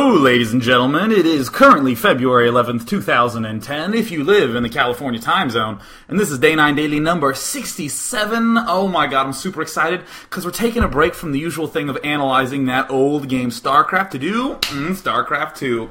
Hello, ladies and gentlemen. It is currently February 11th, 2010, if you live in the California time zone, and this is Day 9 Daily number 67. Oh my god, I'm super excited, because we're taking a break from the usual thing of analyzing that old game StarCraft to do StarCraft 2.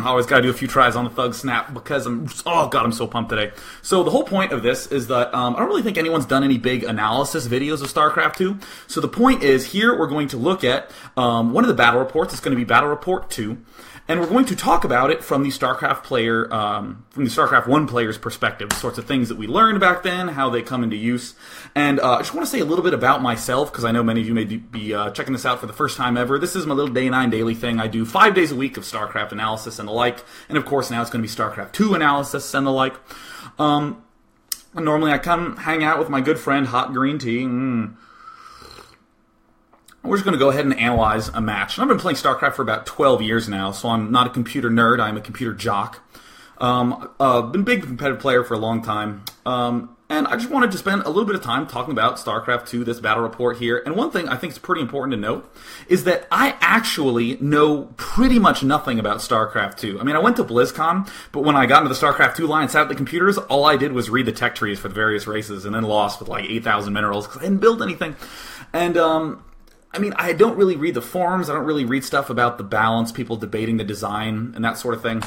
Always gotta do a few tries on the Thug Snap because I'm so pumped today. So the whole point of this is that I don't really think anyone's done any big analysis videos of StarCraft 2. So the point is, here we're going to look at one of the battle reports. It's going to be Battle Report 2. And we're going to talk about it from the StarCraft player, from the StarCraft 1 player's perspective, the sorts of things that we learned back then, how they come into use. And I just want to say a little bit about myself, because I know many of you may be checking this out for the first time ever. This is my little Day 9 daily thing. I do 5 days a week of StarCraft analysis and the like. And of course now it's going to be StarCraft 2 analysis and the like. Normally I come hang out with my good friend Hot Green Tea. We're just going to go ahead and analyze a match. And I've been playing StarCraft for about 12 years now, so I'm not a computer nerd, I'm a computer jock. Been a big competitive player for a long time. And I just wanted to spend a little bit of time talking about StarCraft 2, this battle report here. And one thing I think is pretty important to note is that I actually know pretty much nothing about StarCraft 2. I mean, I went to BlizzCon, but when I got into the StarCraft 2 line and sat at the computers, all I did was read the tech trees for the various races and then lost with like 8,000 minerals because I didn't build anything. And, I mean, I don't really read the forums. I don't really read stuff about the balance, people debating the design and that sort of thing.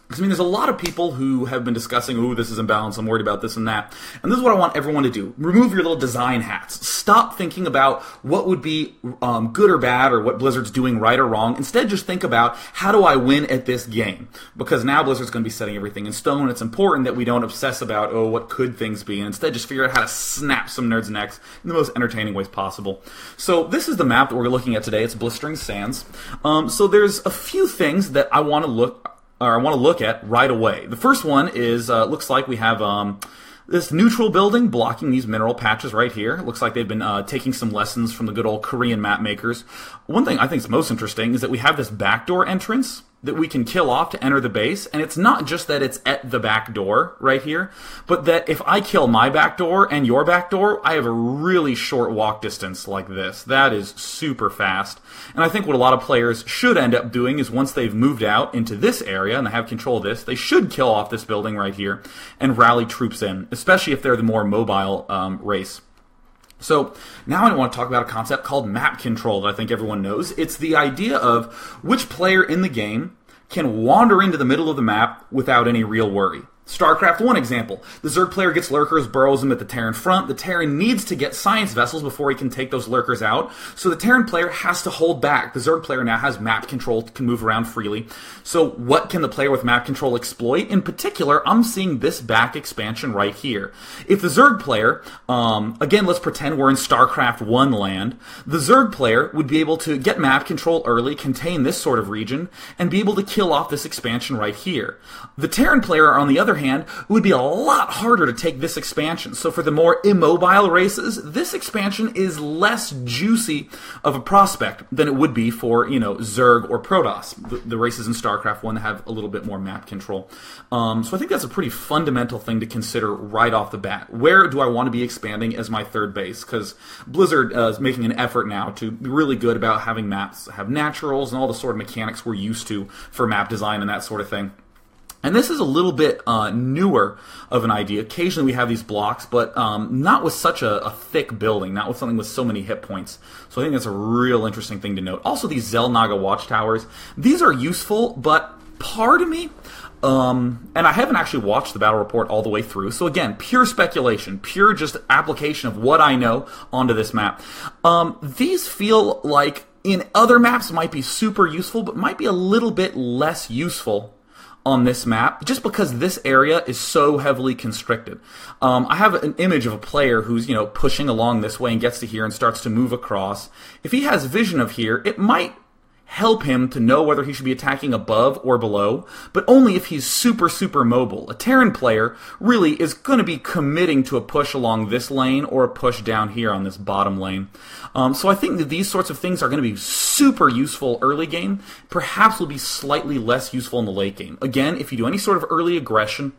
Because, I mean, there's a lot of people who have been discussing, ooh, this is imbalanced, I'm worried about this and that. And this is what I want everyone to do. Remove your little design hats. Stop thinking about what would be good or bad or what Blizzard's doing right or wrong. Instead, just think about, how do I win at this game? Because now Blizzard's going to be setting everything in stone. It's important that we don't obsess about, oh, what could things be? And instead, just figure out how to snap some nerds' necks in the most entertaining ways possible. So this is the map that we're looking at today. It's Blistering Sands. So there's a few things that I want to look at right away. The first one is, looks like we have this neutral building blocking these mineral patches right here. It looks like they've been taking some lessons from the good old Korean map makers. One thing I think is most interesting is that we have this backdoor entrance that we can kill off to enter the base, and it's not just that it's at the back door right here, but that if I kill my back door and your back door, I have a really short walk distance like this. That is super fast. And I think what a lot of players should end up doing is once they've moved out into this area and they have control of this, they should kill off this building right here and rally troops in, especially if they're the more mobile race. So now I want to talk about a concept called map control that I think everyone knows. It's the idea of which player in the game can wander into the middle of the map without any real worry. StarCraft 1 example. The Zerg player gets lurkers, burrows them at the Terran front. The Terran needs to get science vessels before he can take those lurkers out. So the Terran player has to hold back. The Zerg player now has map control, can move around freely. So what can the player with map control exploit? In particular, I'm seeing this back expansion right here. If the Zerg player, again, let's pretend we're in StarCraft 1 land, the Zerg player would be able to get map control early, contain this sort of region, and be able to kill off this expansion right here. The Terran player, on the other hand, it would be a lot harder to take this expansion. So for the more immobile races, this expansion is less juicy of a prospect than it would be for, you know, Zerg or Protoss, the races in StarCraft 1 that have a little bit more map control. So I think that's a pretty fundamental thing to consider right off the bat. Where do I want to be expanding as my third base? Because Blizzard is making an effort now to be really good about having maps have naturals and all the sort of mechanics we're used to for map design and that sort of thing. And this is a little bit newer of an idea. Occasionally we have these blocks, but not with such a thick building, not with something with so many hit points. So I think that's a real interesting thing to note. Also, these Xel'Naga watchtowers, these are useful, but part of me, and I haven't actually watched the battle report all the way through, so again, pure speculation, pure just application of what I know onto this map. These feel like in other maps might be super useful, but might be a little bit less useful on this map, just because this area is so heavily constricted. I have an image of a player who's, you know, pushing along this way and gets to here and starts to move across. If he has vision of here, it might help him to know whether he should be attacking above or below, but only if he's super, super mobile. A Terran player really is going to be committing to a push along this lane or a push down here on this bottom lane. So I think that these sorts of things are going to be super useful early game, perhaps will be slightly less useful in the late game. Again, if you do any sort of early aggression,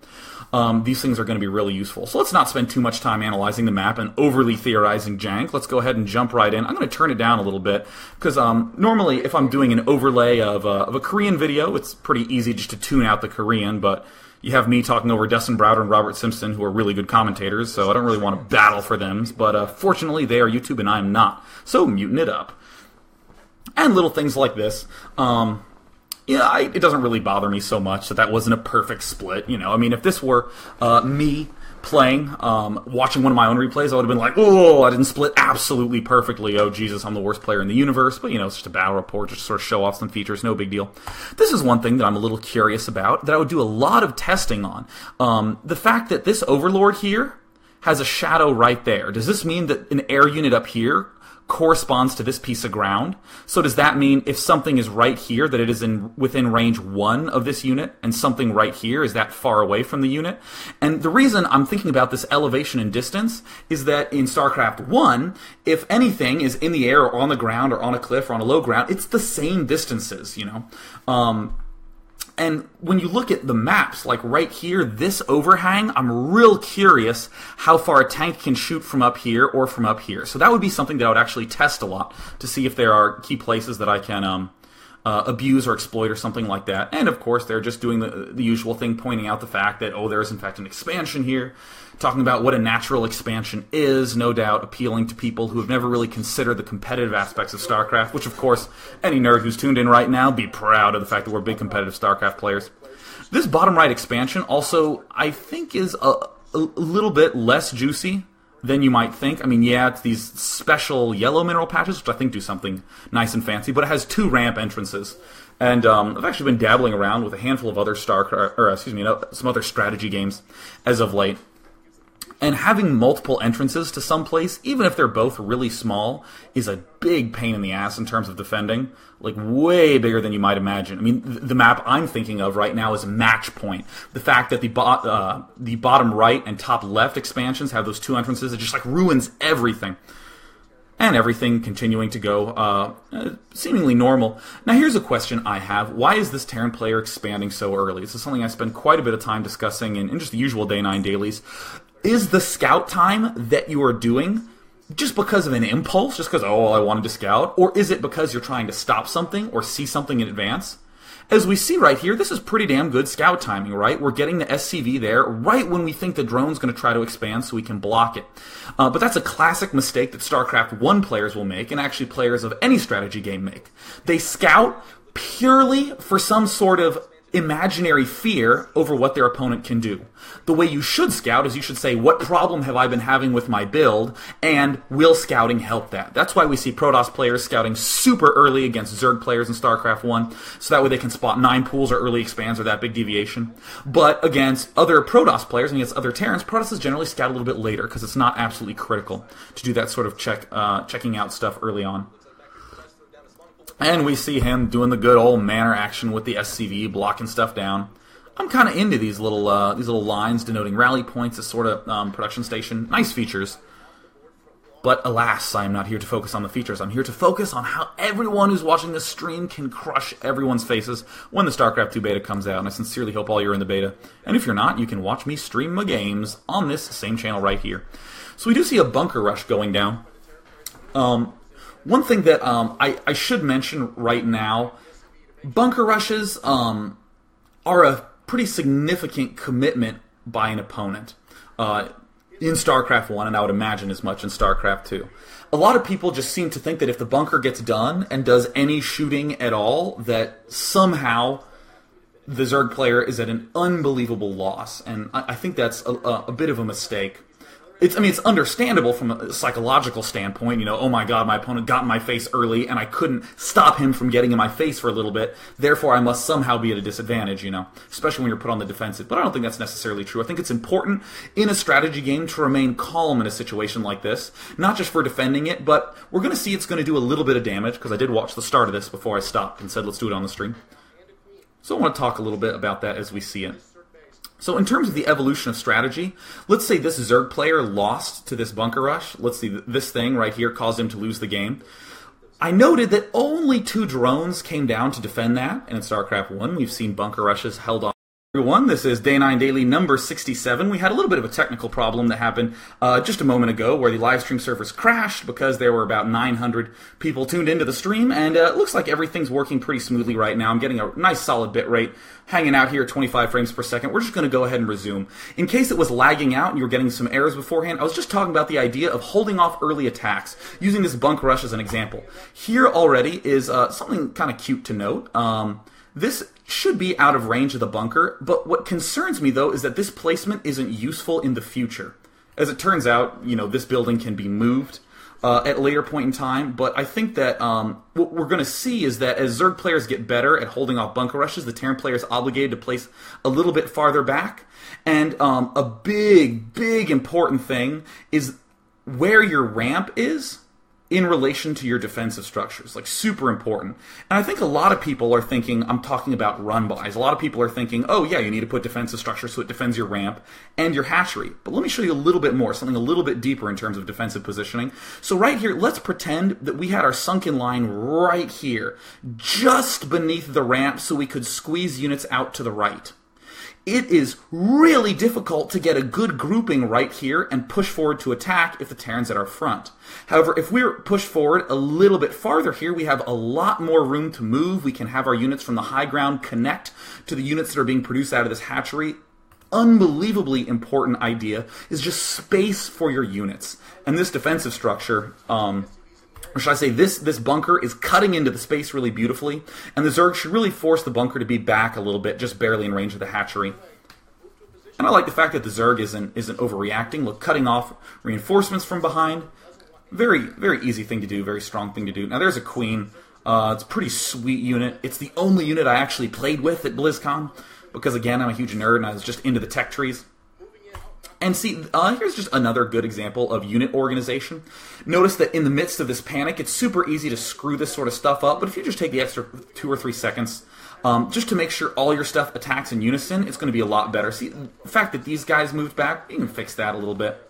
these things are going to be really useful. So let's not spend too much time analyzing the map and overly theorizing jank. Let's go ahead and jump right in. I'm going to turn it down a little bit, because normally if I'm doing an overlay of a Korean video. It's pretty easy just to tune out the Korean, but you have me talking over Dustin Browder and Robert Simpson, who are really good commentators, so I don't really want to battle for them. But fortunately, they are YouTube and I'm not, so muting it up. And little things like this. It doesn't really bother me so much that wasn't a perfect split. I mean, if this were me playing, watching one of my own replays, I would have been like, oh, I didn't split absolutely perfectly. Oh, Jesus, I'm the worst player in the universe. But, it's just a battle report, just to sort of show off some features, no big deal. This is one thing that I'm a little curious about, that I would do a lot of testing on. The fact that this Overlord here has a shadow right there. Does this mean that an air unit up here corresponds to this piece of ground? So does that mean if something is right here, that it is within range 1 of this unit, and something right here is that far away from the unit? And the reason I'm thinking about this elevation and distance is that in StarCraft 1, if anything is in the air or on the ground or on a cliff or on a low ground, it's the same distances, And when you look at the maps, like right here, this overhang, I'm real curious how far a tank can shoot from up here or from up here. So that would be something that I would actually test a lot to see if there are key places that I can abuse or exploit or something like that. And of course, they're just doing the usual thing, pointing out the fact that, there is in fact an expansion here, talking about what a natural expansion is, no doubt appealing to people who have never really considered the competitive aspects of StarCraft, which of course, any nerd who's tuned in right now, be proud of the fact that we're big competitive StarCraft players. This bottom right expansion also, I think, is a little bit less juicy than you might think. I mean, yeah, it's these special yellow mineral patches, which I think do something nice and fancy, but it has 2 ramp entrances. And I've actually been dabbling around with a handful of other some other strategy games as of late. And having multiple entrances to some place, even if they're both really small, is a big pain in the ass in terms of defending. Like, way bigger than you might imagine. I mean, the map I'm thinking of right now is Match Point. The fact that the bottom right and top left expansions have those 2 entrances, it just, ruins everything. And everything continuing to go seemingly normal. Now, here's a question I have. Why is this Terran player expanding so early? This is something I spend quite a bit of time discussing in just the usual Day 9 dailies. Is the scout time that you are doing just because of an impulse, just because, I wanted to scout? Or is it because you're trying to stop something or see something in advance? As we see right here, this is pretty damn good scout timing, right? We're getting the SCV there right when we think the drone's going to try to expand so we can block it. But that's a classic mistake that StarCraft 1 players will make, and actually players of any strategy game make. They scout purely for some sort of imaginary fear over what their opponent can do. The way you should scout is you should say, what problem have I been having with my build, and will scouting help that? That's why we see Protoss players scouting super early against Zerg players in StarCraft 1, so that way they can spot 9 pools or early expands or that big deviation. But against other Protoss players and against other Terrans, Protoss generally scout a little bit later, because it's not absolutely critical to do that sort of checking out stuff early on. And we see him doing the good old manner action with the SCV, blocking stuff down. I'm kind of into these little lines denoting rally points, this sort of production station. Nice features. But alas, I am not here to focus on the features. I'm here to focus on how everyone who's watching this stream can crush everyone's faces when the StarCraft 2 beta comes out. And I sincerely hope all you're in the beta. And if you're not, you can watch me stream my games on this same channel right here. So we do see a bunker rush going down. One thing that I should mention right now, bunker rushes are a pretty significant commitment by an opponent in StarCraft 1, and I would imagine as much in StarCraft 2. A lot of people just seem to think that if the bunker gets done and does any shooting at all, that somehow the Zerg player is at an unbelievable loss, and I think that's a bit of a mistake. It's understandable from a psychological standpoint. Oh my god, my opponent got in my face early, and I couldn't stop him from getting in my face for a little bit. Therefore, I must somehow be at a disadvantage, especially when you're put on the defensive. But I don't think that's necessarily true. I think it's important in a strategy game to remain calm in a situation like this, not just for defending it, but we're going to see it's going to do a little bit of damage, because I did watch the start of this before I stopped and said, let's do it on the stream. So I want to talk a little bit about that as we see it. So in terms of the evolution of strategy, let's say this Zerg player lost to this bunker rush. Let's see, this thing right here caused him to lose the game. I noted that only 2 drones came down to defend that, and in StarCraft 1 we've seen bunker rushes held on Everyone, this is Day 9 Daily number 67. We had a little bit of a technical problem that happened just a moment ago where the live stream servers crashed because there were about 900 people tuned into the stream, and it looks like everything's working pretty smoothly right now. I'm getting a nice solid bit rate hanging out here at 25 frames per second. We're just going to go ahead and resume. In case it was lagging out and you were getting some errors beforehand, I was just talking about the idea of holding off early attacks, using this bunk rush as an example. Here already is something kind of cute to note. This should be out of range of the bunker, but what concerns me, though, is that this placement isn't useful in the future. As it turns out, this building can be moved at a later point in time, but I think that what we're going to see is that as Zerg players get better at holding off bunker rushes, the Terran player is obligated to place a little bit farther back, and a big important thing is where your ramp is in relation to your defensive structures, like super important. And I think a lot of people are thinking, I'm talking about run buys, a lot of people are thinking, oh yeah, you need to put defensive structure so it defends your ramp and your hatchery. But let me show you a little bit more, something a little bit deeper in terms of defensive positioning. So right here, let's pretend that we had our sunken line right here, just beneath the ramp so we could squeeze units out to the right. It is really difficult to get a good grouping right here and push forward to attack if the Terran's at our front. However, if we're pushed forward a little bit farther here, we have a lot more room to move. We can have our units from the high ground connect to the units that are being produced out of this hatchery. Unbelievably important idea is just space for your units. And this defensive structure, or should I say, this bunker is cutting into the space really beautifully, and the Zerg should really force the bunker to be back a little bit, just barely in range of the hatchery. And I like the fact that the Zerg isn't overreacting. Look, cutting off reinforcements from behind. Very easy thing to do, very strong thing to do. Now there's a queen. It's a pretty sweet unit. It's the only unit I actually played with at BlizzCon, because again, I'm a huge nerd and I was just into the tech trees. And see, here's just another good example of unit organization. Notice that in the midst of this panic, it's super easy to screw this sort of stuff up, but if you just take the extra 2 or 3 seconds just to make sure all your stuff attacks in unison, it's going to be a lot better. See, the fact that these guys moved back, you can fix that a little bit.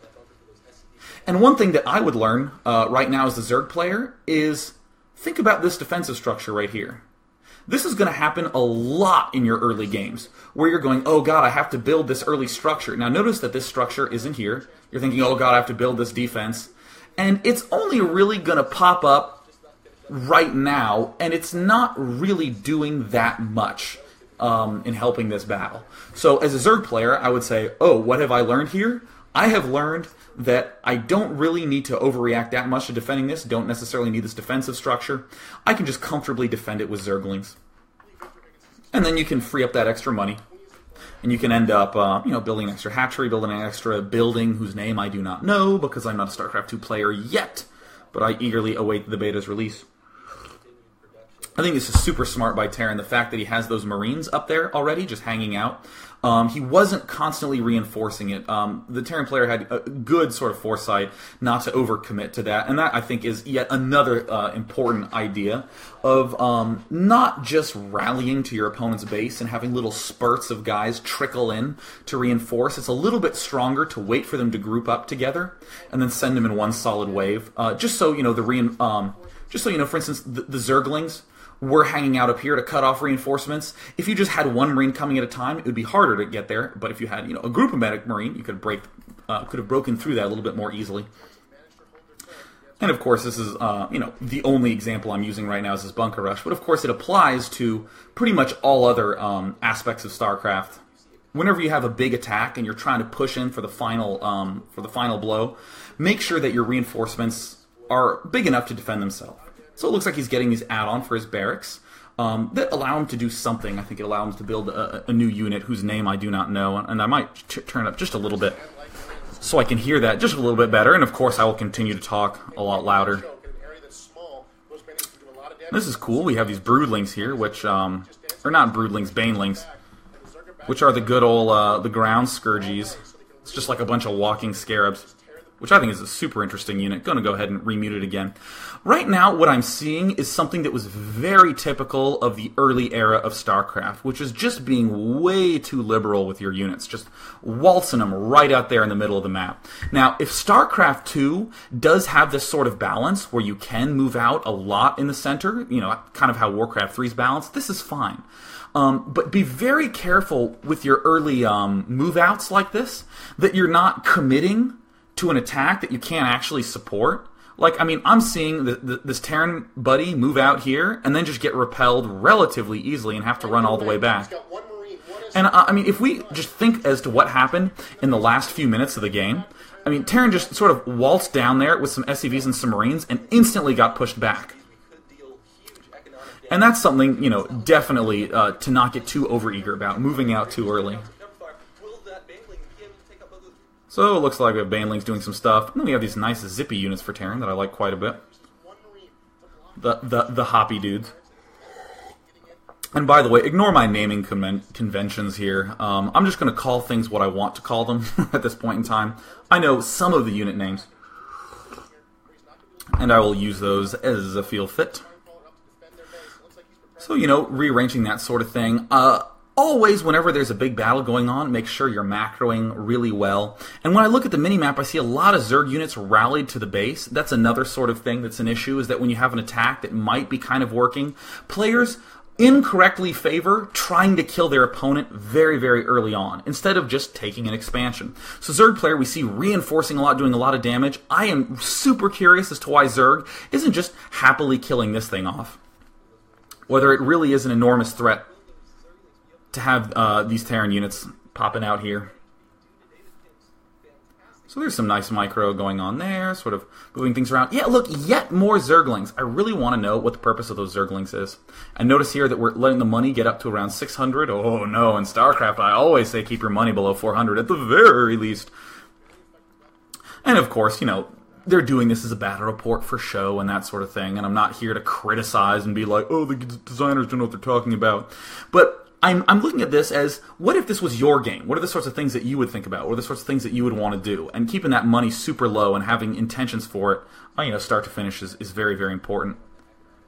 And one thing that I would learn right now as the Zerg player is think about this defensive structure right here. This is going to happen a lot in your early games, where you're going, oh god, I have to build this early structure. Now notice that this structure isn't here. You're thinking, oh god, I have to build this defense. And it's only really going to pop up right now, and it's not really doing that much in helping this battle. So as a Zerg player, I would say, oh, what have I learned here? I have learned that I don't really need to overreact that much to defending this, don't necessarily need this defensive structure. I can just comfortably defend it with Zerglings. And then you can free up that extra money. And you can end up building an extra hatchery, building an extra building whose name I do not know because I'm not a StarCraft 2 player yet, but I eagerly await the beta's release. I think this is super smart by Terran, the fact that he has those Marines up there already, just hanging out. He wasn't constantly reinforcing it. The Terran player had a good sort of foresight not to overcommit to that, and that, I think, is yet another important idea of not just rallying to your opponent's base and having little spurts of guys trickle in to reinforce. It's a little bit stronger to wait for them to group up together and then send them in one solid wave. Just so, for instance, the Zerglings were hanging out up here to cut off reinforcements. If you just had one Marine coming at a time, it would be harder to get there. But if you had, a group of medic Marine, you could have broken through that a little bit more easily. And of course, this is, the only example I'm using right now is this bunker rush. But of course, it applies to pretty much all other aspects of StarCraft. Whenever you have a big attack and you're trying to push in for the final blow, make sure that your reinforcements are big enough to defend themselves. So it looks like he's getting these add-on for his barracks that allow him to do something. I think it allows him to build a new unit whose name I do not know, and I might turn it up just a little bit so I can hear that just a little bit better, and of course I will continue to talk a lot louder. This is cool. We have these broodlings here, which, or not broodlings, banelings, which are the good old, the ground scourges. It's just like a bunch of walking scarabs. which I think is a super interesting unit. Going to go ahead and remute it again. Right now, what I'm seeing is something that was very typical of the early era of StarCraft, which is just being way too liberal with your units, just waltzing them right out there in the middle of the map. Now, if StarCraft 2 does have this sort of balance where you can move out a lot in the center, you know, kind of how Warcraft 3 is balanced, this is fine. But be very careful with your early move-outs like this, that you're not committing to an attack that you can't actually support. Like, I mean, I'm seeing this Terran buddy move out here and then just get repelled relatively easily and have to run all the way back. And, I mean, if we just think as to what happened in the last few minutes of the game, I mean, Terran just sort of waltzed down there with some SCVs and some Marines and instantly got pushed back. And that's something, you know, definitely to not get too overeager about, moving out too early. So it looks like we have Banelings doing some stuff. And then we have these nice zippy units for Terran that I like quite a bit. The hoppy dudes. And by the way, ignore my naming conventions here. I'm just going to call things what I want to call them at this point in time. I know some of the unit names, and I will use those as I feel fit. So, you know, rearranging that sort of thing. Always, whenever there's a big battle going on, make sure you're macroing really well. And when I look at the minimap, I see a lot of Zerg units rallied to the base. That's another sort of thing that's an issue, is that when you have an attack that might be kind of working, players incorrectly favor trying to kill their opponent very, very early on, instead of just taking an expansion. So Zerg player we see reinforcing a lot, doing a lot of damage. I am super curious as to why Zerg isn't just happily killing this thing off. Whether it really is an enormous threat to have these Terran units popping out here. So there's some nice micro going on there, sort of moving things around. Yeah, look, yet more Zerglings. I really want to know what the purpose of those Zerglings is. And notice here that we're letting the money get up to around 600. Oh no, in StarCraft I always say keep your money below 400 at the very least. And of course, you know, they're doing this as a battle report for show and that sort of thing, and I'm not here to criticize and be like, oh, the designers don't know what they're talking about. But I'm looking at this as, what if this was your game? What are the sorts of things that you would think about? What are the sorts of things that you would want to do? And keeping that money super low and having intentions for it, you know, start to finish is very, very important.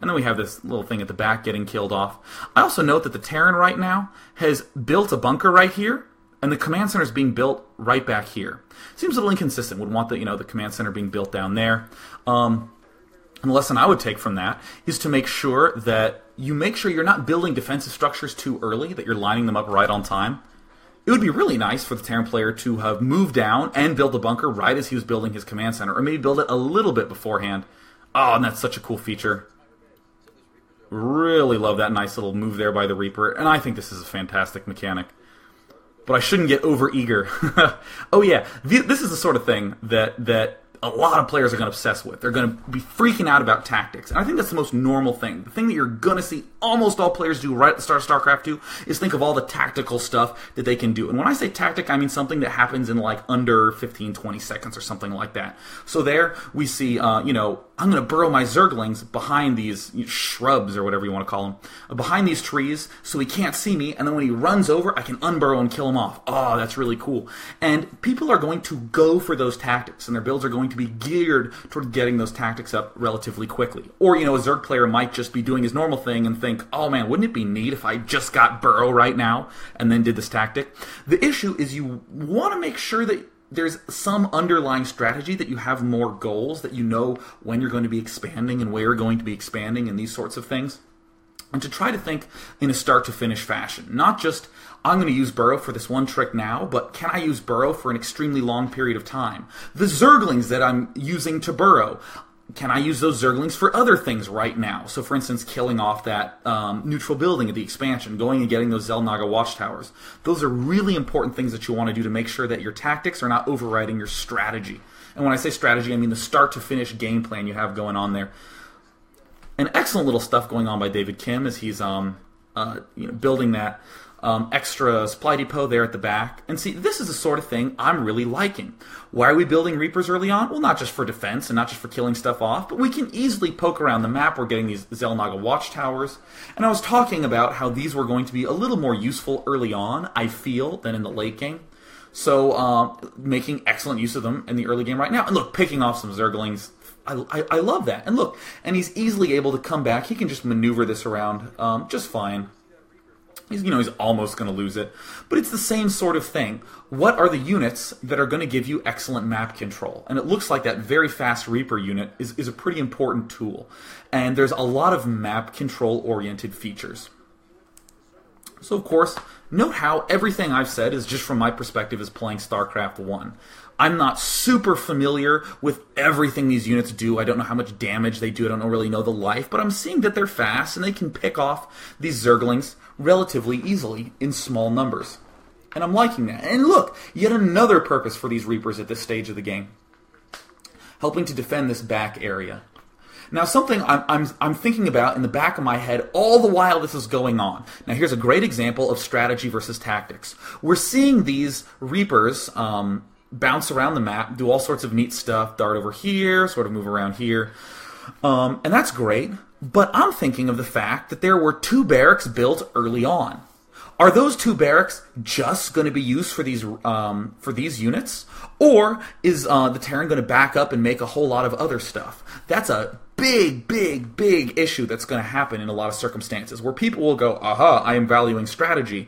And then we have this little thing at the back getting killed off. I also note that the Terran right now has built a bunker right here, and the command center is being built right back here. Seems a little inconsistent. Would want the, you know, the command center being built down there. And the lesson I would take from that is to make sure that you make sure you're not building defensive structures too early, that you're lining them up right on time. It would be really nice for the Terran player to have moved down and built a bunker right as he was building his command center, or maybe build it a little bit beforehand. Oh, and that's such a cool feature. Really love that nice little move there by the Reaper, and I think this is a fantastic mechanic. But I shouldn't get overeager. Oh yeah, this is the sort of thing that a lot of players are going to obsess with. They're going to be freaking out about tactics. And I think that's the most normal thing. The thing that you're going to see almost all players do right at the start of StarCraft 2 is think of all the tactical stuff that they can do. And when I say tactic, I mean something that happens in like under 15, 20 seconds or something like that. So there we see, you know, I'm going to burrow my Zerglings behind these shrubs or whatever you want to call them, behind these trees so he can't see me, and then when he runs over, I can unburrow and kill him off. Oh, that's really cool. And people are going to go for those tactics, and their builds are going to be geared toward getting those tactics up relatively quickly. Or, you know, a Zerg player might just be doing his normal thing and think, oh man, wouldn't it be neat if I just got burrow right now and then did this tactic? The issue is you want to make sure that there's some underlying strategy, that you have more goals, that you know when you're going to be expanding and where you're going to be expanding and these sorts of things. And to try to think in a start-to-finish fashion. Not just, I'm going to use burrow for this one trick now, but can I use burrow for an extremely long period of time? The Zerglings that I'm using to burrow, can I use those Zerglings for other things right now? So, for instance, killing off that neutral building at the expansion, going and getting those Xel'Naga watchtowers. Those are really important things that you want to do to make sure that your tactics are not overriding your strategy. And when I say strategy, I mean the start-to-finish game plan you have going on there. And excellent little stuff going on by David Kim as he's building that extra supply depot there at the back. And see, this is the sort of thing I'm really liking. Why are we building Reapers early on? Well, not just for defense and not just for killing stuff off, but we can easily poke around the map. We're getting these Xel'Naga watchtowers. And I was talking about how these were going to be a little more useful early on, I feel, than in the late game. So making excellent use of them in the early game right now. And look, picking off some Zerglings, I love that. And look, and he's easily able to come back. He can just maneuver this around just fine. He's almost going to lose it. But it's the same sort of thing. What are the units that are going to give you excellent map control? And it looks like that very fast Reaper unit is a pretty important tool. And there's a lot of map control-oriented features. So, of course, note how everything I've said is just from my perspective as playing StarCraft 1. I'm not super familiar with everything these units do. I don't know how much damage they do. I don't really know the life. But I'm seeing that they're fast and they can pick off these Zerglings relatively easily in small numbers. And I'm liking that. And look, yet another purpose for these Reapers at this stage of the game. Helping to defend this back area. Now, something I'm thinking about in the back of my head all the while this is going on. Now, here's a great example of strategy versus tactics. We're seeing these Reapers bounce around the map, do all sorts of neat stuff, dart over here, sort of move around here. And that's great, but I'm thinking of the fact that there were 2 barracks built early on. Are those 2 barracks just going to be used for these units? Or is the Terran going to back up and make a whole lot of other stuff? That's a big issue that's going to happen in a lot of circumstances, where people will go, aha, I am valuing strategy.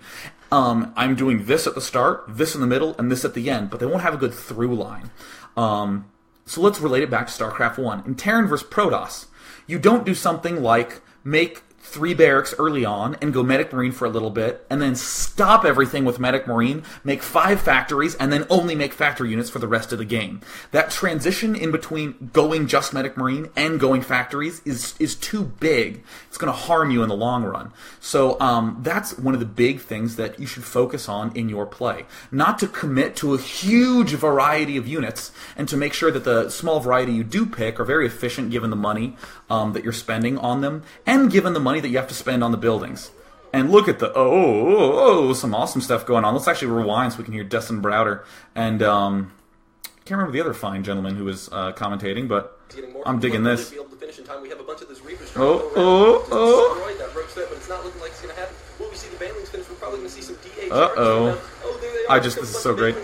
I'm doing this at the start, this in the middle, and this at the end, but they won't have a good through line. So let's relate it back to StarCraft 1. In Terran vs. Protoss, you don't do something like make 3 barracks early on and go Medic Marine for a little bit, and then stop everything with Medic Marine, make 5 factories, and then only make factory units for the rest of the game. That transition in between going just Medic Marine and going factories is too big. It's going to harm you in the long run. So that's one of the big things that you should focus on in your play. Not to commit to a huge variety of units, and to make sure that the small variety you do pick are very efficient given the money that you're spending on them, and given the money that you have to spend on the buildings. And look at the some awesome stuff going on. Let's actually rewind so we can hear Dustin Browder and I can't remember the other fine gentleman who was commentating, but I'm digging this. This is so great.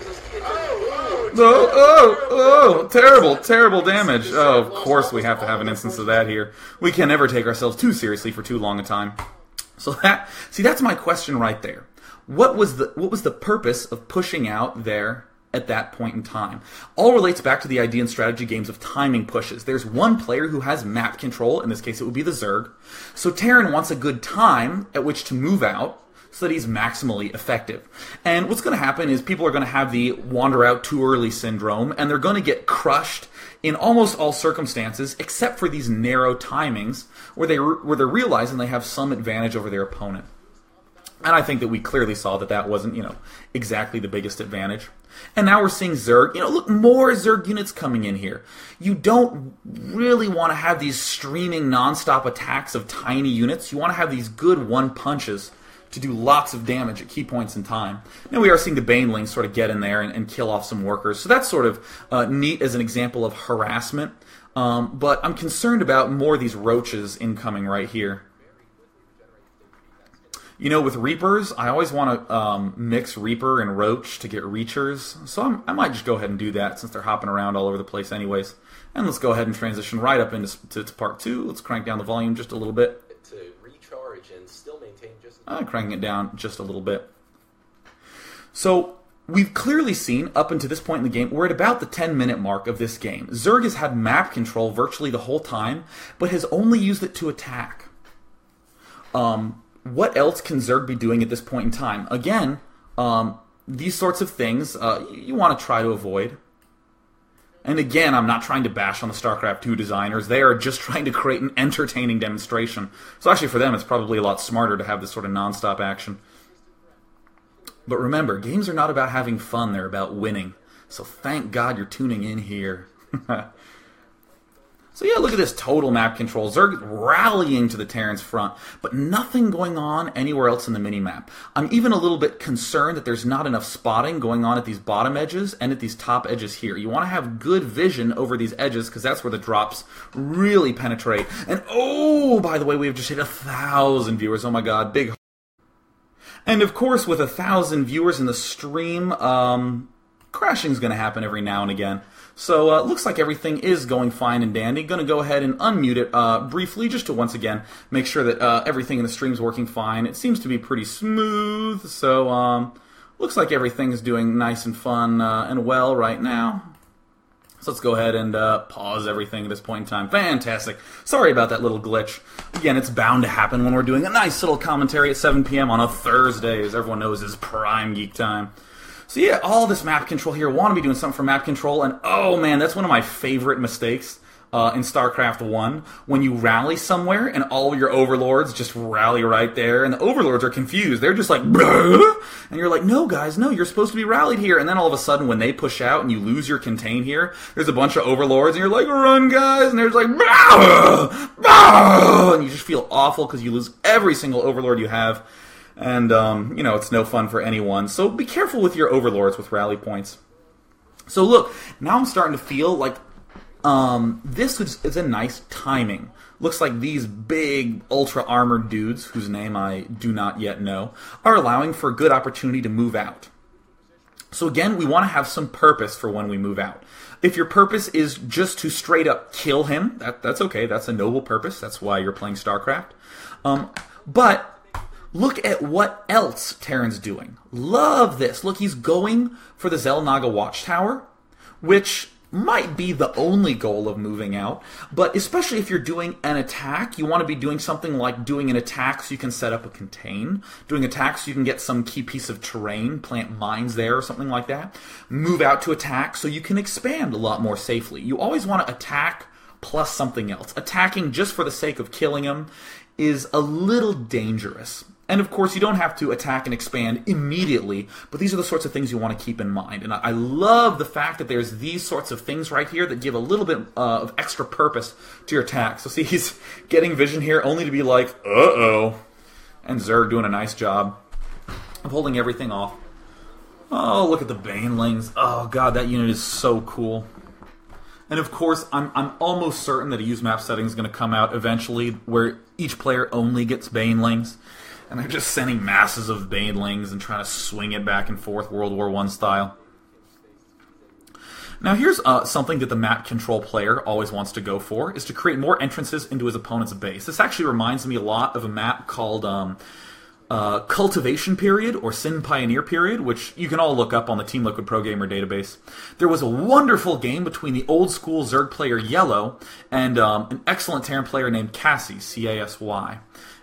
Terrible damage. Oh, of course we have to have an instance of that here. We can never take ourselves too seriously for too long a time. So that's my question right there. What was the purpose of pushing out there at that point in time? All relates back to the idea in strategy games of timing pushes. There's one player who has map control, in this case it would be the Zerg. So Terran wants a good time at which to move out, so that he's maximally effective. And what's going to happen is people are going to have the wander out too early syndrome, and they're going to get crushed in almost all circumstances, except for these narrow timings where they're realizing they have some advantage over their opponent. And I think that we clearly saw that wasn't, exactly the biggest advantage. And now we're seeing Zerg. Look, more Zerg units coming in here. You don't really want to have these streaming nonstop attacks of tiny units. You want to have these good one punches to do lots of damage at key points in time. Now we are seeing the Banelings sort of get in there and kill off some workers. So that's sort of neat as an example of harassment. But I'm concerned about more of these roaches incoming right here. With Reapers, I always want to mix Reaper and Roach to get Reachers. So I might just go ahead and do that since they're hopping around all over the place anyways. And let's go ahead and transition right up into part 2. Let's crank down the volume just a little bit. Cranking it down just a little bit. So we've clearly seen up until this point in the game, we're at about the 10-minute mark of this game. Zerg has had map control virtually the whole time, but has only used it to attack. What else can Zerg be doing at this point in time? Again, these sorts of things you want to try to avoid. And again, I'm not trying to bash on the StarCraft 2 designers. They are just trying to create an entertaining demonstration. So actually for them, it's probably a lot smarter to have this sort of non-stop action. But remember, games are not about having fun. They're about winning. So thank God you're tuning in here. So yeah, look at this total map control. Zerg rallying to the Terran's front, but nothing going on anywhere else in the minimap. I'm even a little bit concerned that there's not enough spotting going on at these bottom edges and at these top edges here. You want to have good vision over these edges because that's where the drops really penetrate. And oh, by the way, we have just hit 1,000 viewers. Oh my God, big. And of course, with 1,000 viewers in the stream, crashing's going to happen every now and again. So it looks like everything is going fine and dandy. Going to go ahead and unmute it briefly just to once again make sure that everything in the stream is working fine. It seems to be pretty smooth, so looks like everything is doing nice and fun and well right now. So let's go ahead and pause everything at this point in time. Fantastic. Sorry about that little glitch. Again, it's bound to happen when we're doing a nice little commentary at 7 p.m. on a Thursday, as everyone knows is prime geek time. So yeah, all this map control here. Want to be doing something for map control, and oh man, that's one of my favorite mistakes in StarCraft 1. When you rally somewhere and all your overlords just rally right there, and the overlords are confused. They're just like, "Bruh?" And you're like, no guys, no, you're supposed to be rallied here. And then all of a sudden, when they push out and you lose your contain here, there's a bunch of overlords, and you're like, run guys, and they're just like, "Bruh! Bruh!" And you just feel awful because you lose every single overlord you have. And, you know, it's no fun for anyone. So be careful with your overlords with rally points. So look, now I'm starting to feel like this is a nice timing. Looks like these big, ultra-armored dudes, whose name I do not yet know, are allowing for a good opportunity to move out. So again, we want to have some purpose for when we move out. If your purpose is just to straight up kill him, that's okay. That's a noble purpose. That's why you're playing StarCraft. But look at what else Terran's doing. Love this. Look, he's going for the Xel'Naga Watchtower, which might be the only goal of moving out. But especially if you're doing an attack, you want to be doing something like doing an attack so you can set up a contain. Doing attack so you can get some key piece of terrain, plant mines there or something like that. Move out to attack so you can expand a lot more safely. You always want to attack plus something else. Attacking just for the sake of killing him is a little dangerous. And of course, you don't have to attack and expand immediately, but these are the sorts of things you want to keep in mind. And I love the fact that there's these sorts of things right here that give a little bit of extra purpose to your attack. So see, he's getting vision here only to be like, uh-oh. And Zerg doing a nice job of holding everything off. Oh, look at the Banelings. Oh, God, that unit is so cool. And of course, I'm almost certain that a use map setting is going to come out eventually where each player only gets Banelings. And they're just sending masses of Banelings and trying to swing it back and forth World War I style. Now here's something that the map control player always wants to go for, is to create more entrances into his opponent's base. This actually reminds me a lot of a map called Cultivation Period, or Sin Pioneer Period, which you can all look up on the Team Liquid Pro Gamer database. There was a wonderful game between the old school Zerg player Yellow and an excellent Terran player named Cassie, C-A-S-Y.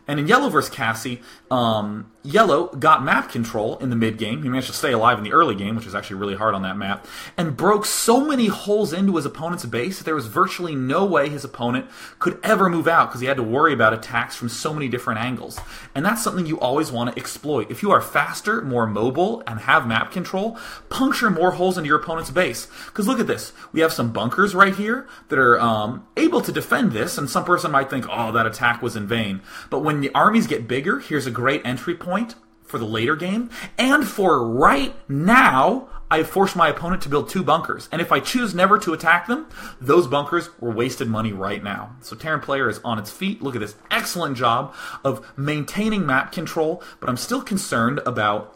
And in Yellow vs. Cassie, Yellow got map control in the mid-game. He managed to stay alive in the early game, which is actually really hard on that map, and broke so many holes into his opponent's base that there was virtually no way his opponent could ever move out because he had to worry about attacks from so many different angles. And that's something you always want to exploit. If you are faster, more mobile, and have map control, puncture more holes into your opponent's base. Because look at this. We have some bunkers right here that are able to defend this, and some person might think, oh, that attack was in vain. But when the armies get bigger, here's a great entry point for the later game. And for right now, I've forced my opponent to build 2 bunkers. And if I choose never to attack them, those bunkers were wasted money right now. So Terran player is on its feet. Look at this excellent job of maintaining map control, but I'm still concerned about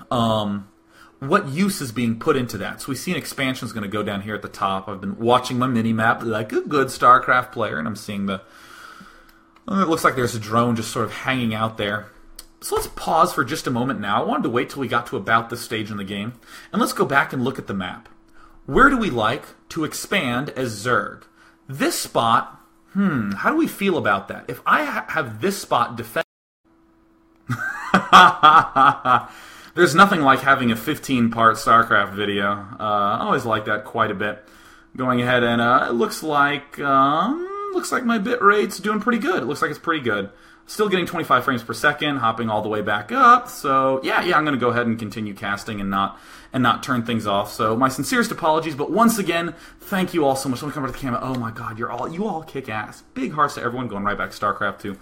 what use is being put into that. So we see an expansion is going to go down here at the top. I've been watching my mini-map like a good StarCraft player, and I'm seeing the... It looks like there's a drone just sort of hanging out there. So let's pause for just a moment now. I wanted to wait till we got to about this stage in the game. And let's go back and look at the map. Where do we like to expand as Zerg? This spot, how do we feel about that? If I have this spot defend... There's nothing like having a 15-part StarCraft video. I always like that quite a bit. Going ahead and it looks like my bit rate's doing pretty good. It looks like it's pretty good. Still getting 25 frames per second, hopping all the way back up. So yeah, I'm going to go ahead and continue casting and not turn things off. So my sincerest apologies, but once again, thank you all so much. Let me come over to the camera. Oh my God, you all kick ass. Big hearts to everyone. Going right back to StarCraft 2.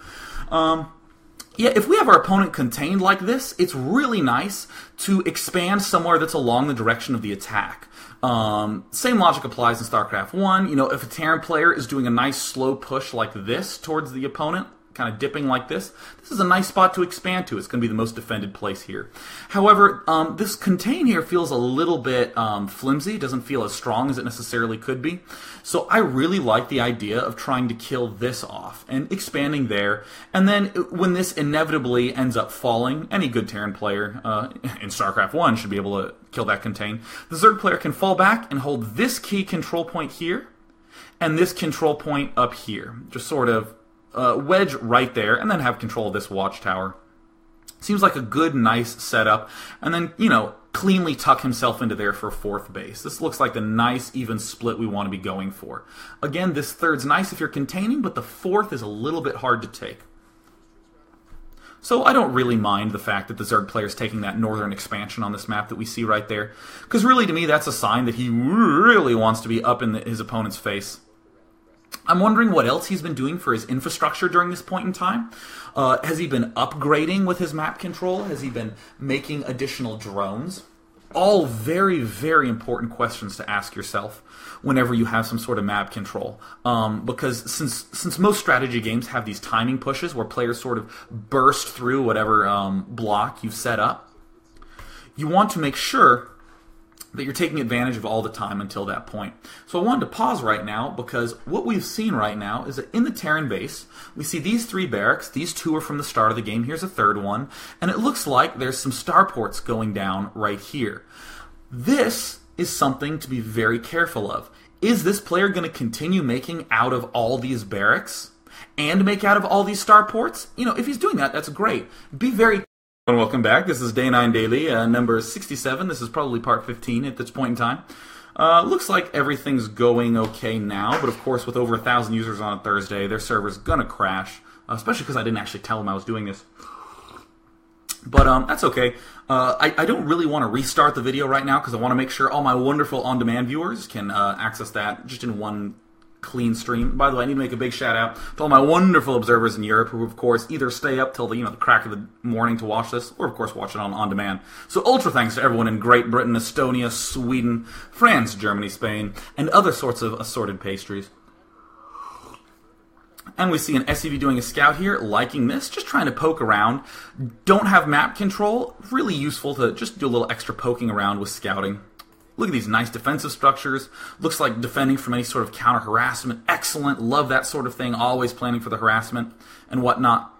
Yeah, if we have our opponent contained like this, it's really nice to expand somewhere that's along the direction of the attack. Same logic applies in StarCraft 1. You know, if a Terran player is doing a nice slow push like this towards the opponent, kind of dipping like this. This is a nice spot to expand to. It's going to be the most defended place here. However, this contain here feels a little bit flimsy. It doesn't feel as strong as it necessarily could be. So I really like the idea of trying to kill this off and expanding there. And then when this inevitably ends up falling, any good Terran player in StarCraft 1 should be able to kill that contain. The Zerg player can fall back and hold this key control point here and this control point up here. Just sort of wedge right there, and then have control of this watchtower. Seems like a good, nice setup. And then, you know, cleanly tuck himself into there for a 4th base. This looks like the nice, even split we want to be going for. Again, this 3rd's nice if you're containing, but the 4th is a little bit hard to take. So I don't really mind the fact that the Zerg player's taking that northern expansion on this map that we see right there. Because really, to me, that's a sign that he really wants to be up in his opponent's face. I'm wondering what else he's been doing for his infrastructure during this point in time. Has he been upgrading with his map control? Has he been making additional drones? All very, very important questions to ask yourself whenever you have some sort of map control. Because since most strategy games have these timing pushes where players sort of burst through whatever block you've set up, you want to make sure that you're taking advantage of all the time until that point. So I wanted to pause right now because what we've seen right now is that in the Terran base, we see these 3 barracks. These 2 are from the start of the game. Here's a 3rd one. And it looks like there's some starports going down right here. This is something to be very careful of. Is this player going to continue making out of all these barracks and make out of all these starports? You know, if he's doing that, that's great. Be very and welcome back. This is Day 9 Daily, number 67. This is probably part 15 at this point in time. Looks like everything's going okay now, but of course with over 1,000 users on a Thursday, their server's gonna crash, especially because I didn't actually tell them I was doing this. But that's okay. I don't really want to restart the video right now because I want to make sure all my wonderful on-demand viewers can access that just in one clean stream. By the way, I need to make a big shout out to all my wonderful observers in Europe who, of course, either stay up till the the crack of the morning to watch this, or of course watch it on demand. So ultra thanks to everyone in Great Britain, Estonia, Sweden, France, Germany, Spain, and other sorts of assorted pastries. And we see an SCV doing a scout here, liking this, just trying to poke around. Don't have map control, really useful to just do a little extra poking around with scouting. Look at these nice defensive structures. Looks like defending from any sort of counter-harassment. Excellent. Love that sort of thing. Always planning for the harassment and whatnot.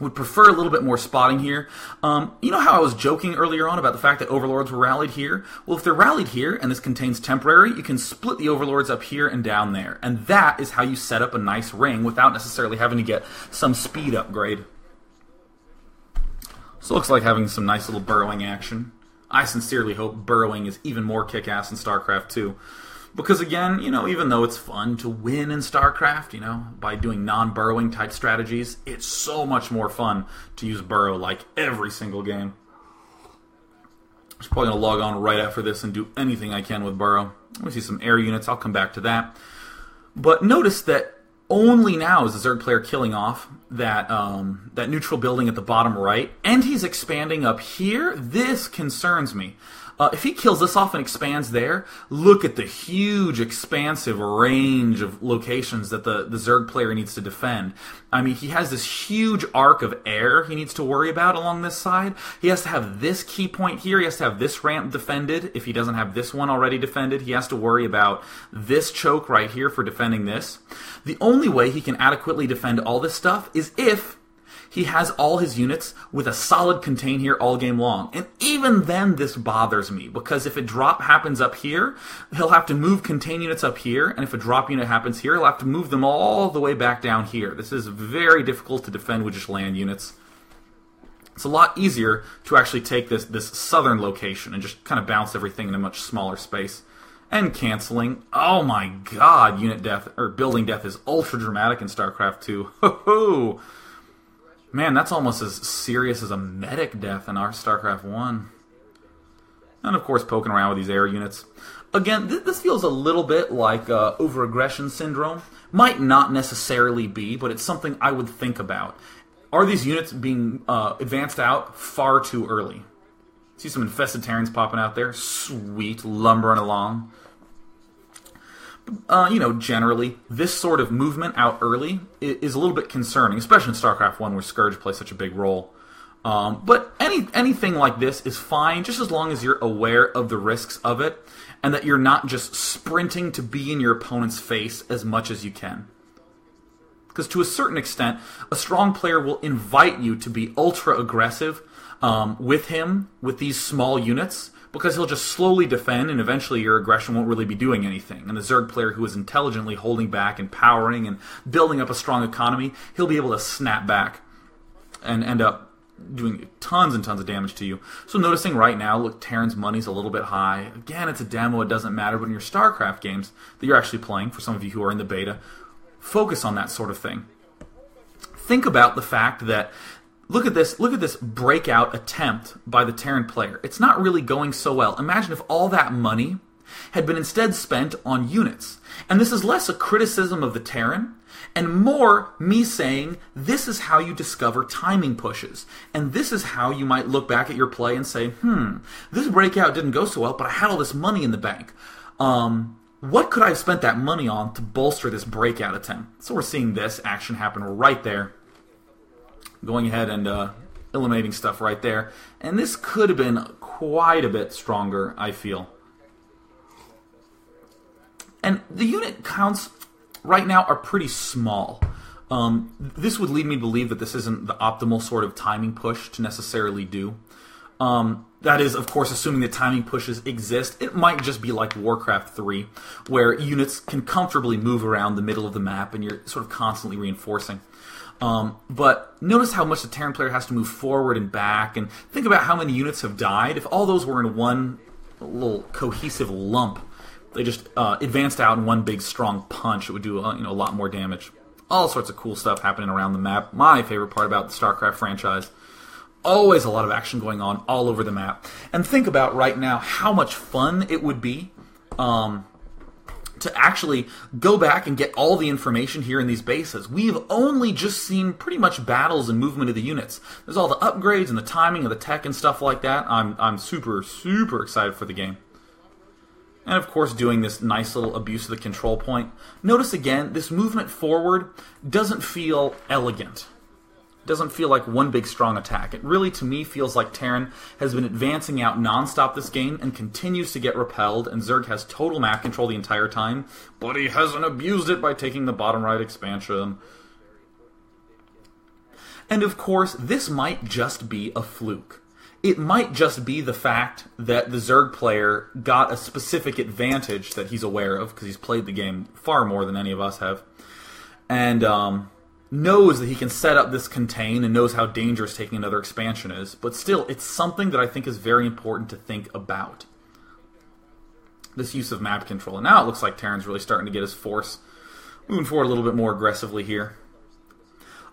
Would prefer a little bit more spotting here. You know how I was joking earlier on about the fact that overlords were rallied here? Well, if they're rallied here and this contains temporary, you can split the overlords up here and down there. And that is how you set up a nice ring without necessarily having to get some speed upgrade. So it looks like having some nice little burrowing action. I sincerely hope burrowing is even more kick-ass in StarCraft 2. Because again, even though it's fun to win in StarCraft, by doing non-burrowing type strategies, it's so much more fun to use burrow like every single game. I'm probably going to log on right after this and do anything I can with burrow. We see some air units, I'll come back to that. But notice that only now is the Zerg player killing off that neutral building at the bottom right, and he's expanding up here. This concerns me. If he kills this off and expands there, look at the huge, expansive range of locations that the Zerg player needs to defend. I mean, he has this huge arc of air he needs to worry about along this side. He has to have this key point here. He has to have this ramp defended. If he doesn't have this one already defended, he has to worry about this choke right here for defending this. The only way he can adequately defend all this stuff is if he has all his units with a solid contain here all game long. And even then this bothers me, because if a drop happens up here, he'll have to move contain units up here, and if a drop unit happens here, he'll have to move them all the way back down here. This is very difficult to defend with just land units. It's a lot easier to actually take this southern location and just kind of bounce everything in a much smaller space. And canceling. Oh my god, unit death, or building death is ultra dramatic in StarCraft 2. Ho-ho! Man, that's almost as serious as a medic death in our StarCraft 1. And of course, poking around with these air units. Again, this feels a little bit like over-aggression syndrome. Might not necessarily be, but it's something I would think about. Are these units being advanced out far too early? See some infested Terrans popping out there. Sweet, lumbering along. Generally, this sort of movement out early is a little bit concerning, especially in StarCraft 1 where Scourge plays such a big role. But anything like this is fine, just as long as you're aware of the risks of it, and that you're not just sprinting to be in your opponent's face as much as you can. Because to a certain extent, a strong player will invite you to be ultra-aggressive with him, with these small units, because he'll just slowly defend, and eventually your aggression won't really be doing anything. And the Zerg player who is intelligently holding back and powering and building up a strong economy, he'll be able to snap back and end up doing tons and tons of damage to you. So noticing right now, look, Terran's money's a little bit high. Again, it's a demo, it doesn't matter, but in your StarCraft games that you're actually playing, for some of you who are in the beta, focus on that sort of thing. Think about the fact that look at this breakout attempt by the Terran player. It's not really going so well. Imagine if all that money had been instead spent on units. And this is less a criticism of the Terran and more me saying this is how you discover timing pushes. And this is how you might look back at your play and say, this breakout didn't go so well, but I had all this money in the bank. What could I have spent that money on to bolster this breakout attempt? So we're seeing this action happen right there. Going ahead and eliminating stuff right there. And this could have been quite a bit stronger, I feel. And the unit counts right now are pretty small. This would lead me to believe that this isn't the optimal sort of timing push to necessarily do. That is, of course, assuming that timing pushes exist. It might just be like Warcraft 3, where units can comfortably move around the middle of the map and you're sort of constantly reinforcing. But notice how much the Terran player has to move forward and back, and think about how many units have died. If all those were in one little cohesive lump, they just advanced out in one big strong punch, it would do a lot more damage. All sorts of cool stuff happening around the map. My favorite part about the StarCraft franchise. Always a lot of action going on all over the map. And think about right now how much fun it would be to actually go back and get all the information here in these bases. We've only just seen pretty much battles and movement of the units. There's all the upgrades and the timing of the tech and stuff like that. I'm super, super excited for the game. And of course doing this nice little abuse of the control point. Notice again, this movement forward doesn't feel elegant. Doesn't feel like one big strong attack. It really, to me, feels like Terran has been advancing out nonstop this game and continues to get repelled, and Zerg has total map control the entire time, but he hasn't abused it by taking the bottom right expansion. And of course, this might just be a fluke. It might just be the fact that the Zerg player got a specific advantage that he's aware of, because he's played the game far more than any of us have, and knows that he can set up this contain and knows how dangerous taking another expansion is. But still, it's something that I think is very important to think about. This use of map control. And now it looks like Terran's really starting to get his force moving forward a little bit more aggressively here.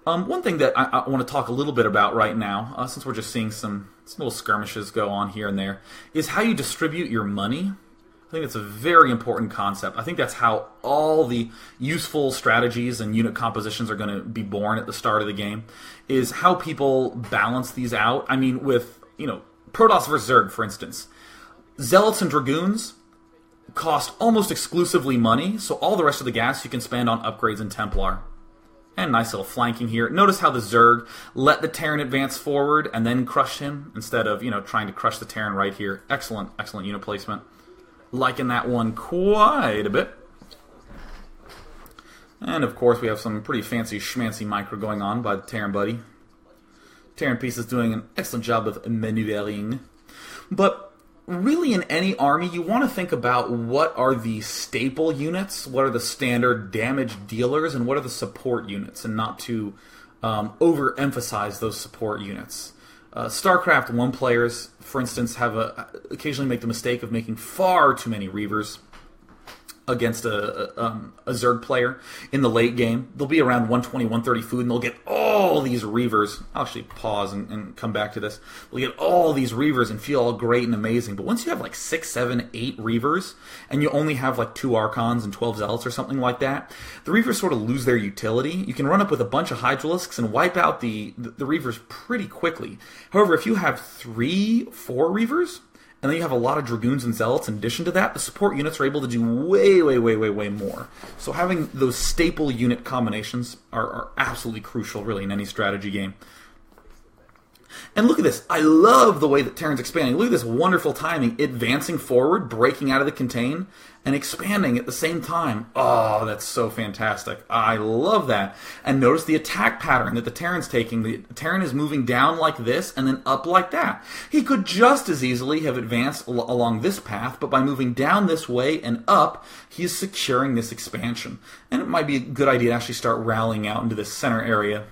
One thing that I want to talk a little bit about right now, since we're just seeing some little skirmishes go on here and there, is how you distribute your money. I think it's a very important concept. I think that's how all the useful strategies and unit compositions are going to be born at the start of the game, is how people balance these out. I mean, with, Protoss versus Zerg, for instance. Zealots and Dragoons cost almost exclusively money, so all the rest of the gas you can spend on upgrades and Templar. And nice little flanking here. Notice how the Zerg let the Terran advance forward and then crush him, instead of, trying to crush the Terran right here. Excellent, excellent unit placement. Liking that one quite a bit. And of course we have some pretty fancy schmancy micro going on by the Terran buddy. Terran piece is doing an excellent job of maneuvering. But really in any army you want to think about what are the staple units, what are the standard damage dealers, and what are the support units, and not to overemphasize those support units. StarCraft 1 players, for instance, have occasionally make the mistake of making far too many Reavers against a Zerg player in the late game. They'll be around 120, 130 food, and they'll get all these Reavers. I'll actually pause and come back to this. They'll get all these Reavers and feel all great and amazing. But once you have like 6, 7, 8 Reavers, and you only have like 2 Archons and 12 Zealots or something like that, the Reavers sort of lose their utility. You can run up with a bunch of Hydralisks and wipe out the Reavers pretty quickly. However, if you have 3, 4 Reavers, and then you have a lot of Dragoons and Zealots. In addition to that, the support units are able to do way more. So having those staple unit combinations are absolutely crucial, really, in any strategy game. And look at this. I love the way that Terran's expanding. Look at this wonderful timing. Advancing forward, breaking out of the contain, and expanding at the same time. Oh, that's so fantastic. I love that. And notice the attack pattern that the Terran's taking. The Terran is moving down like this and then up like that. He could just as easily have advanced along this path, but by moving down this way and up, he is securing this expansion. And it might be a good idea to actually start rallying out into this center area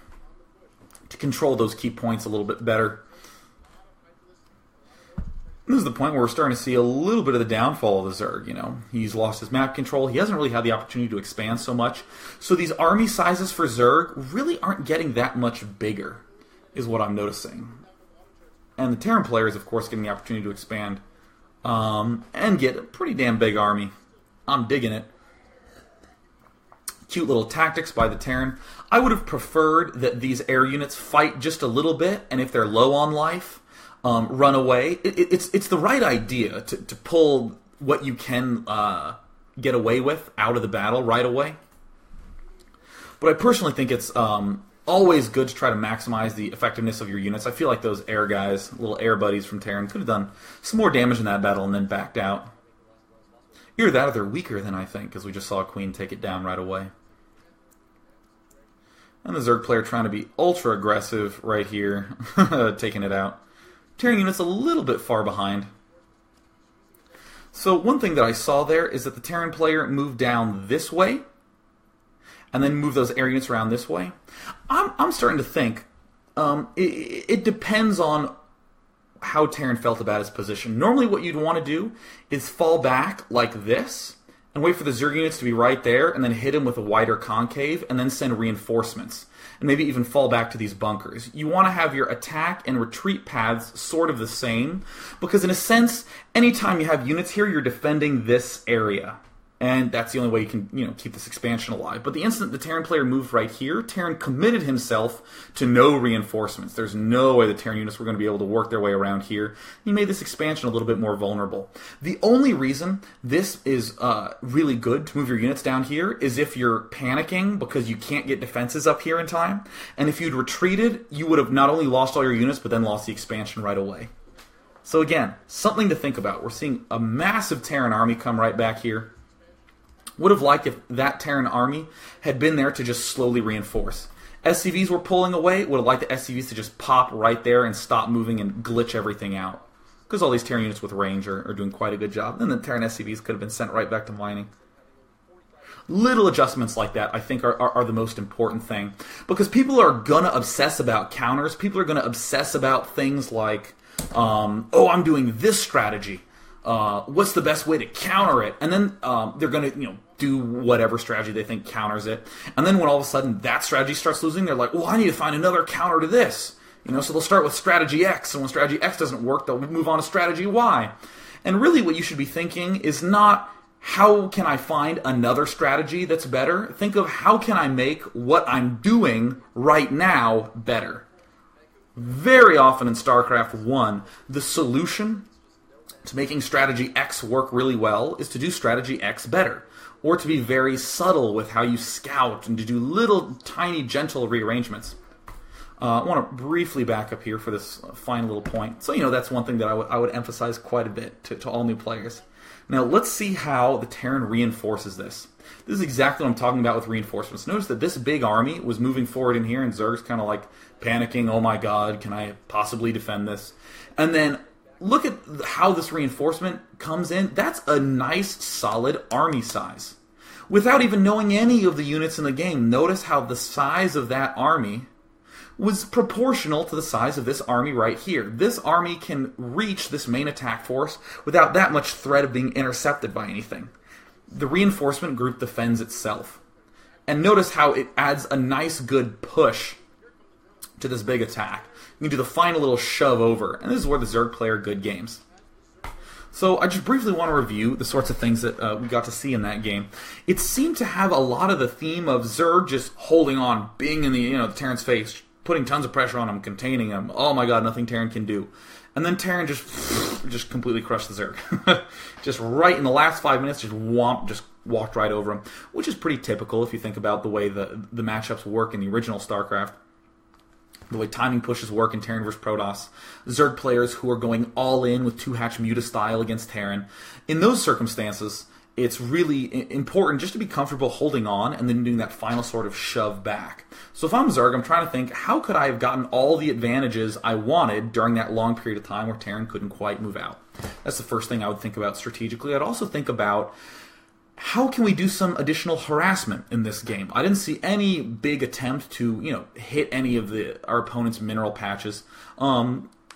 to control those key points a little bit better. This is the point where we're starting to see a little bit of the downfall of the Zerg, you know. He's lost his map control. He hasn't really had the opportunity to expand so much. So these army sizes for Zerg really aren't getting that much bigger, is what I'm noticing. And the Terran player is, of course, getting the opportunity to expand and get a pretty damn big army. I'm digging it. Cute little tactics by the Terran. I would have preferred that these air units fight just a little bit, and if they're low on life, run away. It's the right idea to pull what you can get away with out of the battle right away. But I personally think it's always good to try to maximize the effectiveness of your units. I feel like those air guys, little air buddies from Terran, could have done some more damage in that battle and then backed out. Either that or they're weaker than I think, because we just saw a Queen take it down right away. And the Zerg player trying to be ultra aggressive right here, taking it out. Terran unit's a little bit far behind. So one thing that I saw there is that the Terran player moved down this way, and then moved those air units around this way. I'm starting to think it depends on how Terran felt about his position. Normally what you'd want to do is fall back like this and wait for the Zerg units to be right there and then hit him with a wider concave and then send reinforcements and maybe even fall back to these bunkers. You want to have your attack and retreat paths sort of the same because in a sense, anytime you have units here, you're defending this area. And that's the only way you can, keep this expansion alive. But the instant the Terran player moved right here, Terran committed himself to no reinforcements. There's no way the Terran units were going to be able to work their way around here. He made this expansion a little bit more vulnerable. The only reason this is really good to move your units down here is if you're panicking because you can't get defenses up here in time. And if you'd retreated, you would have not only lost all your units, but then lost the expansion right away. So again, something to think about. We're seeing a massive Terran army come right back here. Would have liked if that Terran army had been there to just slowly reinforce. SCVs were pulling away. Would have liked the SCVs to just pop right there and stop moving and glitch everything out. Because all these Terran units with range are doing quite a good job. And the Terran SCVs could have been sent right back to mining. Little adjustments like that, I think, are the most important thing. Because people are going to obsess about counters. People are going to obsess about things like, I'm doing this strategy. What's the best way to counter it? And then they're going to, do whatever strategy they think counters it. And then when all of a sudden that strategy starts losing, they're like, well, I need to find another counter to this. So they'll start with strategy X, and when strategy X doesn't work, they'll move on to strategy Y. And really what you should be thinking is not, how can I find another strategy that's better? Think of, how can I make what I'm doing right now better? Very often in StarCraft 1, the solution to making strategy X work really well is to do strategy X better, or to be very subtle with how you scout and to do little tiny gentle rearrangements. I want to briefly back up here for this fine little point. So, that's one thing that I would emphasize quite a bit to all new players. Now, let's see how the Terran reinforces this. This is exactly what I'm talking about with reinforcements. Notice that this big army was moving forward in here, and Zerg's kind of like panicking, oh my god, can I possibly defend this? And then look at how this reinforcement comes in. That's a nice, solid army size. Without even knowing any of the units in the game, notice how the size of that army was proportional to the size of this army right here. This army can reach this main attack force without that much threat of being intercepted by anything. The reinforcement group defends itself. And notice how it adds a nice, good push to this big attack. You can do the final little shove over, and this is where the Zerg play are good games. So I just briefly want to review the sorts of things that we got to see in that game. It seemed to have a lot of the theme of Zerg just holding on, being in the Terran's face, putting tons of pressure on him, containing him. Oh my god, nothing Terran can do. And then Terran just just completely crushed the Zerg. Just right in the last 5 minutes, just walked right over him, which is pretty typical if you think about the way the matchups work in the original StarCraft. The way timing pushes work in Terran vs. Protoss. Zerg players who are going all in with 2-hatch Muta style against Terran. In those circumstances, it's really important just to be comfortable holding on and then doing that final sort of shove back. So if I'm Zerg, I'm trying to think, how could I have gotten all the advantages I wanted during that long period of time where Terran couldn't quite move out? That's the first thing I would think about strategically. I'd also think about, how can we do some additional harassment in this game? I didn't see any big attempt to, hit any of our opponent's mineral patches.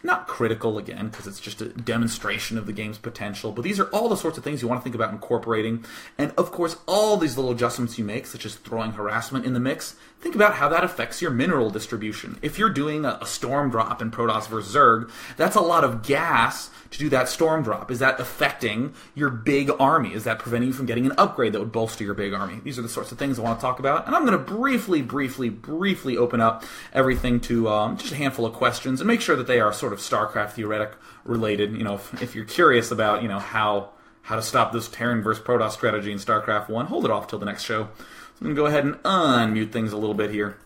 Not critical, again, because it's just a demonstration of the game's potential, but these are all the sorts of things you want to think about incorporating. And, of course, all these little adjustments you make, such as throwing harassment in the mix, think about how that affects your mineral distribution. If you're doing a storm drop in Protoss vs. Zerg, that's a lot of gas to do that storm drop. Is that affecting your big army? Is that preventing you from getting an upgrade that would bolster your big army? These are the sorts of things I want to talk about, and I'm going to briefly open up everything to just a handful of questions and make sure that they are sort of StarCraft theoretic related. If you're curious about how to stop this Terran versus Protoss strategy in StarCraft 1, hold it off till the next show. So I'm going to go ahead and unmute things a little bit here.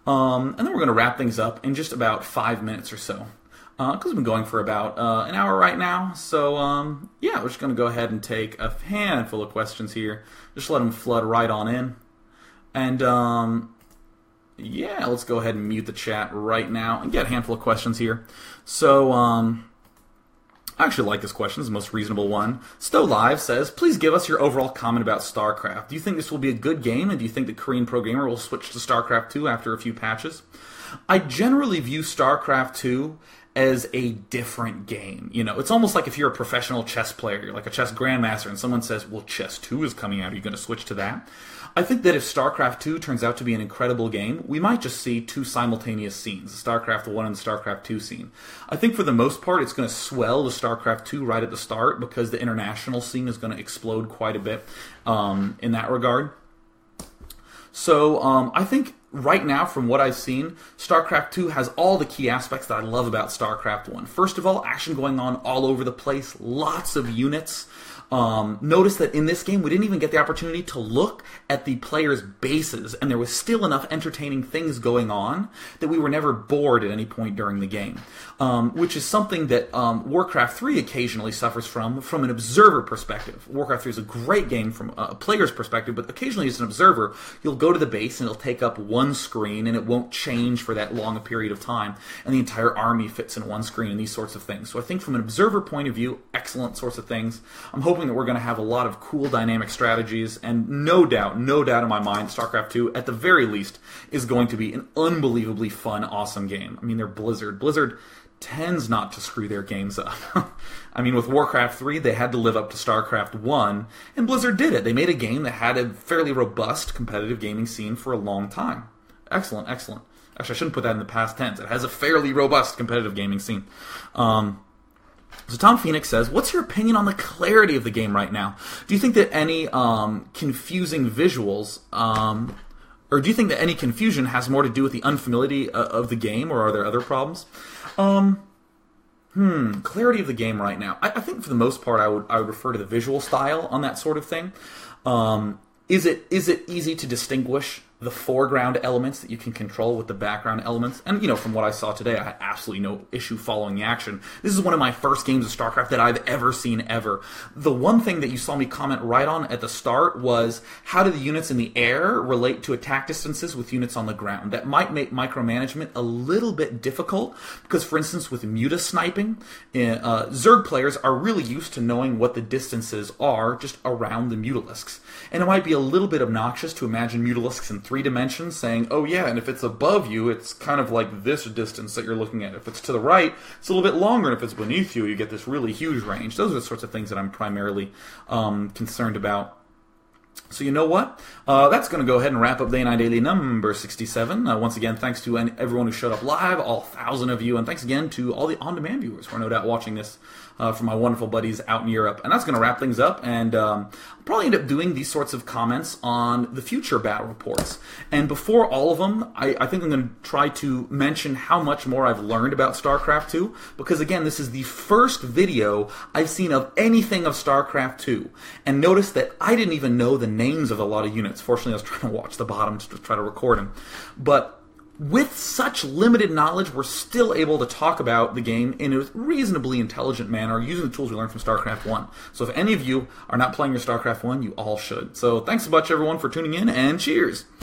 And then we're going to wrap things up in just about 5 minutes or so. Because we've been going for about an hour right now. So, we're just going to go ahead and take a handful of questions here. Just let them flood right on in. And, let's go ahead and mute the chat right now and get a handful of questions here. So, I actually like this question. It's the most reasonable one. Stow Live says, please give us your overall comment about StarCraft. Do you think this will be a good game, and do you think the Korean pro gamer will switch to StarCraft 2 after a few patches? I generally view StarCraft 2 as a different game. It's almost like if you're a professional chess player, you're like a chess grandmaster, and someone says, well, Chess 2 is coming out, are you going to switch to that? I think that if StarCraft 2 turns out to be an incredible game, we might just see two simultaneous scenes, the StarCraft 1 and the StarCraft 2 scene. I think for the most part, it's going to swell the StarCraft 2 right at the start, because the international scene is going to explode quite a bit in that regard. So I think right now, from what I've seen, StarCraft 2 has all the key aspects that I love about StarCraft 1. First of all, action going on all over the place, lots of units. Notice that in this game, we didn't even get the opportunity to look at the players' bases, and there was still enough entertaining things going on that we were never bored at any point during the game, which is something that Warcraft 3 occasionally suffers from an observer perspective. Warcraft 3 is a great game from a player's perspective, but occasionally as an observer, you'll go to the base and it'll take up one screen, and it won't change for that long a period of time, and the entire army fits in one screen, and these sorts of things. So I think from an observer point of view, excellent sorts of things. I'm hoping that we're going to have a lot of cool dynamic strategies, and no doubt in my mind, StarCraft 2, at the very least, is going to be an unbelievably fun, awesome game. I mean, they're Blizzard. Blizzard tends not to screw their games up. I mean, with Warcraft 3, they had to live up to StarCraft 1, and Blizzard did it. They made a game that had a fairly robust competitive gaming scene for a long time. Excellent. Actually, I shouldn't put that in the past tense. It has a fairly robust competitive gaming scene. So Tom Phoenix says, what's your opinion on the clarity of the game right now? Do you think that any confusing visuals, or do you think that any confusion has more to do with the unfamiliarity of the game, or are there other problems? Clarity of the game right now. I think for the most part I would refer to the visual style on that sort of thing. Is it easy to distinguish the foreground elements that you can control with the background elements? And, from what I saw today, I had absolutely no issue following the action. This is one of my first games of StarCraft that I've ever seen ever. The one thing that you saw me comment right on at the start was, how do the units in the air relate to attack distances with units on the ground? That might make micromanagement a little bit difficult, because, for instance, with Muta sniping, Zerg players are really used to knowing what the distances are just around the Mutalisks. And it might be a little bit obnoxious to imagine Mutalisks in 3 dimensions saying, oh yeah, and if it's above you, it's kind of like this distance that you're looking at. If it's to the right, it's a little bit longer, and if it's beneath you, you get this really huge range. Those are the sorts of things that I'm primarily concerned about. So you know what? That's going to go ahead and wrap up Day 9 Daily number 67. Once again, thanks to everyone who showed up live, all 1,000 of you, and thanks again to all the on-demand viewers who are no doubt watching this from my wonderful buddies out in Europe. And that's going to wrap things up, and I'll probably end up doing these sorts of comments on the future battle reports. And before all of them, I think I'm going to try to mention how much more I've learned about StarCraft 2, because again, this is the first video I've seen of anything of StarCraft 2. And notice that I didn't even know the names of a lot of units. Fortunately, I was trying to watch the bottom to try to record them. But with such limited knowledge, we're still able to talk about the game in a reasonably intelligent manner using the tools we learned from StarCraft 1. So if any of you are not playing your StarCraft 1, you all should. So thanks so much, everyone, for tuning in, and cheers!